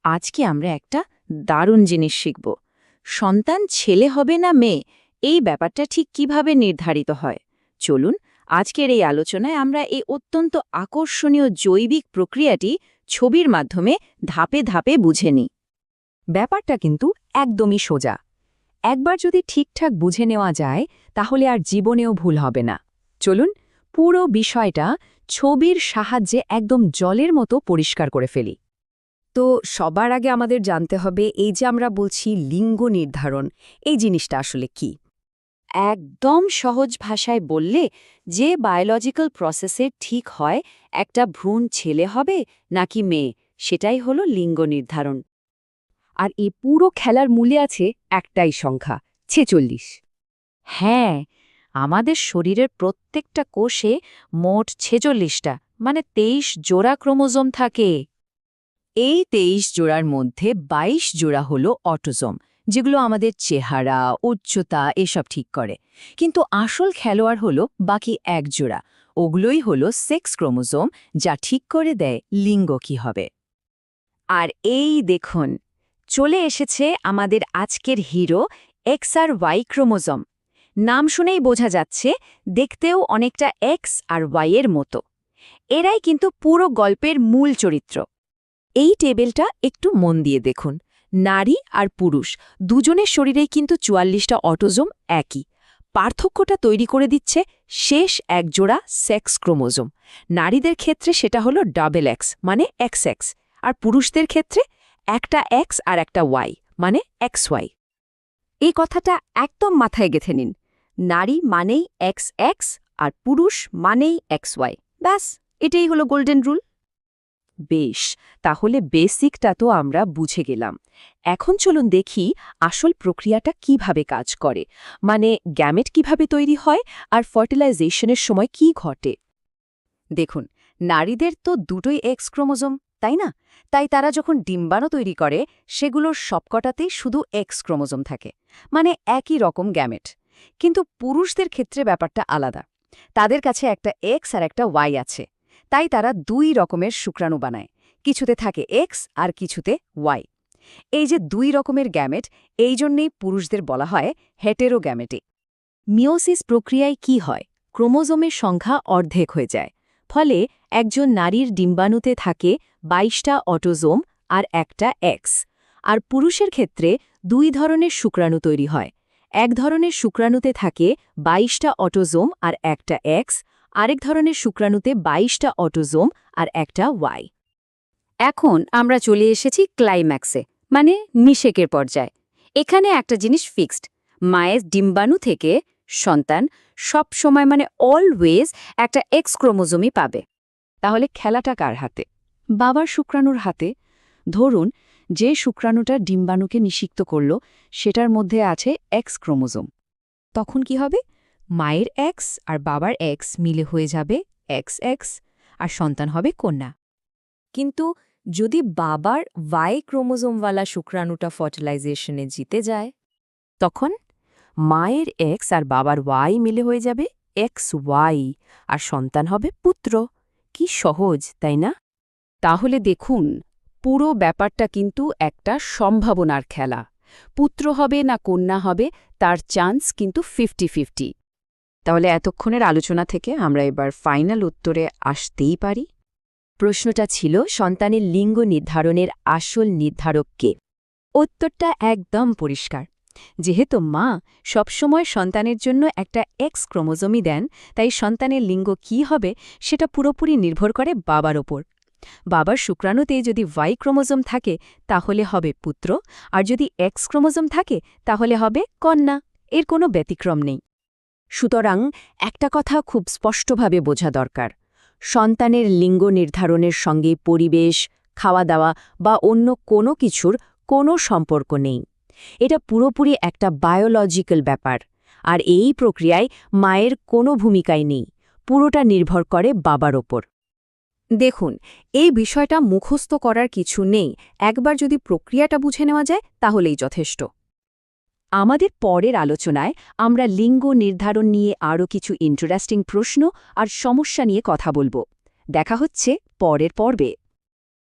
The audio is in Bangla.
আজকে আমরা একটা দারুণ জিনিস শিখব। সন্তান ছেলে হবে না মেয়ে, এই ব্যাপারটা ঠিক কিভাবে নির্ধারিত হয়। চলুন আজকের এই আলোচনায় আমরা এই অত্যন্ত আকর্ষণীয় জৈবিক প্রক্রিয়াটি ছবির মাধ্যমে ধাপে ধাপে বুঝে নিই। ব্যাপারটা কিন্তু একদমই সোজা। একবার যদি ঠিকঠাক বুঝে নেওয়া যায় তাহলে আর জীবনেও ভুল হবে না। চলুন পুরো বিষয়টা ছবির সাহায্যে একদম জলের মতো পরিষ্কার করে ফেলি। তো সবার আগে আমাদের জানতে হবে এই যে আমরা বলছি লিঙ্গ নির্ধারণ, এই জিনিসটা আসলে কি। একদম সহজ ভাষায় বললে, যে বায়োলজিক্যাল প্রসেসে ঠিক হয় একটা ভ্রূণ ছেলে হবে নাকি মেয়ে, সেটাই হলো লিঙ্গ নির্ধারণ। আর এই পুরো খেলার মূলে আছে একটাই সংখ্যা, 46। হ্যাঁ, আমাদের শরীরের প্রত্যেকটা কোষে মোট 46টা মানে 23 জোড়া ক্রোমোজোম থাকে। এই 23 জোড়ার মধ্যে 22 জোড়া হলো অটোজোম, যেগুলো আমাদের চেহারা, উচ্চতা এসব ঠিক করে। কিন্তু আসল খেলোয়াড় হলো বাকি এক জোড়া, ওগুলোই হলো সেক্স ক্রোমোজোম, যা ঠিক করে দেয় লিঙ্গ কি হবে। আর এই দেখুন, চলে এসেছে আমাদের আজকের হিরো, এক্স আর ওয়াই ক্রোমোজোম। নাম শুনেই বোঝা যাচ্ছে দেখতেও অনেকটা এক্স আর ওয়াই এর মতো। এরাই কিন্তু পুরো গল্পের মূল চরিত্র। এই টেবিলটা একটু মন দিয়ে দেখুন। নারী আর পুরুষ দুজনের শরীরেই কিন্তু 44টা অটোজোম একই। পার্থক্যটা তৈরি করে দিচ্ছে শেষ একজোড়া সেক্স ক্রোমোজোম। নারীদের ক্ষেত্রে সেটা হলো ডাবল এক্স মানে এক্স এক্স, আর পুরুষদের ক্ষেত্রে একটা এক্স আর একটা ওয়াই মানে এক্স ওয়াই। এই কথাটা একদম মাথায় গেঁথে নিন। নারী মানেই এক্স এক্স আর পুরুষ মানেই এক্স ওয়াই। ব্যাস, এটাই হলো গোল্ডেন রুল। বেশ, তাহলে বেসিকটা তো আমরা বুঝে গেলাম। এখন চলুন দেখি আসল প্রক্রিয়াটা কিভাবে কাজ করে, মানে গ্যামেট কিভাবে তৈরি হয় আর ফার্টিলাইজেশনের সময় কি ঘটে। দেখুন, নারীদের তো দুটোই এক্স ক্রোমোজোম, তাই না? তাই তারা যখন ডিম্বাণু তৈরি করে সেগুলোর সবকটাতেই শুধু এক্স ক্রোমোজোম থাকে, মানে একই রকম গ্যামেট। কিন্তু পুরুষদের ক্ষেত্রে ব্যাপারটা আলাদা। তাদের কাছে একটা এক্স আর একটা ওয়াই আছে, তাই তারা দুই রকমের শুক্রাণু বানায়। কিছুতে থাকে এক্স আর কিছুতে ওয়াই। এই যে দুই রকমের গ্যামেট, এই জন্যেই পুরুষদের বলা হয় হেটেরোগ্যামেটিক। মিওসিস প্রক্রিয়ায় কি হয়? ক্রোমোজোমের সংখ্যা অর্ধেক হয়ে যায়। ফলে একজন নারীর ডিম্বাণুতে থাকে 22টা অটোজোম আর একটা এক্স। আর পুরুষের ক্ষেত্রে দুই ধরনের শুক্রাণু তৈরি হয়। এক ধরনের শুক্রাণুতে থাকে 22টা অটোজোম আর একটা এক্স, আরেক ধরনের শুক্রাণুতে 22টা অটোজোম আর একটা ওয়াই। এখন আমরা চলে এসেছি ক্লাইম্যাক্সে, মানে নিষেকের পর্যায়ে। এখানে একটা জিনিস ফিক্সড, মায়ের ডিম্বাণু থেকে সন্তান সব সময় মানে অলওয়েজ একটা এক্স ক্রোমোজোমই পাবে। তাহলে খেলাটা কার হাতে? বাবার শুক্রাণুর হাতে। ধরুন, যে শুক্রাণুটা ডিম্বাণুকে নিষিক্ত করল সেটার মধ্যে আছে এক্স ক্রোমোজোম। তখন কি হবে? মায়ের এক্স আর বাবার এক্স মিলে হয়ে যাবে এক্স এক্স, আর সন্তান হবে কন্যা। কিন্তু যদি বাবার ওয়াই ক্রোমোজোমওয়ালা শুক্রাণুটা ফার্টিলাইজেশনে জিতে যায়, তখন মায়ের এক্স আর বাবার ওয়াই মিলে হয়ে যাবে এক্স ওয়াই, আর সন্তান হবে পুত্র। কি সহজ, তাই না? তাহলে দেখুন, পুরো ব্যাপারটা কিন্তু একটা সম্ভাবনার খেলা। পুত্র হবে না কন্যা হবে তার চান্স কিন্তু 50-50। তাহলে এতক্ষণের আলোচনা থেকে আমরা এবার ফাইনাল উত্তরে আসতেই পারি। প্রশ্নটা ছিল সন্তানের লিঙ্গ নির্ধারণের আসল নির্ধারক কে? উত্তরটা একদম পরিষ্কার। যেহেতু মা সবসময় সন্তানের জন্য একটা এক্স ক্রোমোজোমই দেন, তাই সন্তানের লিঙ্গ কি হবে সেটা পুরোপুরি নির্ভর করে বাবার ওপর। বাবার শুক্রাণুতে যদি ওয়াই ক্রোমোজোম থাকে তাহলে হবে পুত্র, আর যদি এক্স ক্রোমোজোম থাকে তাহলে হবে কন্যা। এর কোনো ব্যতিক্রম নেই। সুতরাং একটা কথা খুব স্পষ্টভাবে বোঝা দরকার, সন্তানের লিঙ্গ নির্ধারণের সঙ্গে পরিবেশ, খাওয়া দাওয়া বা অন্য কোনো কিছুর কোনো সম্পর্ক নেই। এটা পুরোপুরি একটা বায়োলজিক্যাল ব্যাপার, আর এই প্রক্রিয়ায় মায়ের কোনো ভূমিকাই নেই। পুরোটা নির্ভর করে বাবার ওপর। দেখুন, এই বিষয়টা মুখস্থ করার কিছু নেই। একবার যদি প্রক্রিয়াটা বুঝে নেওয়া যায় তাহলেই যথেষ্ট। আমাদের পরের আলোচনায় আমরা লিঙ্গ নির্ধারণ নিয়ে আরও কিছু ইন্টারেস্টিং প্রশ্ন আর সমস্যা নিয়ে কথা বলবো। দেখা হচ্ছে পরের পর্বে।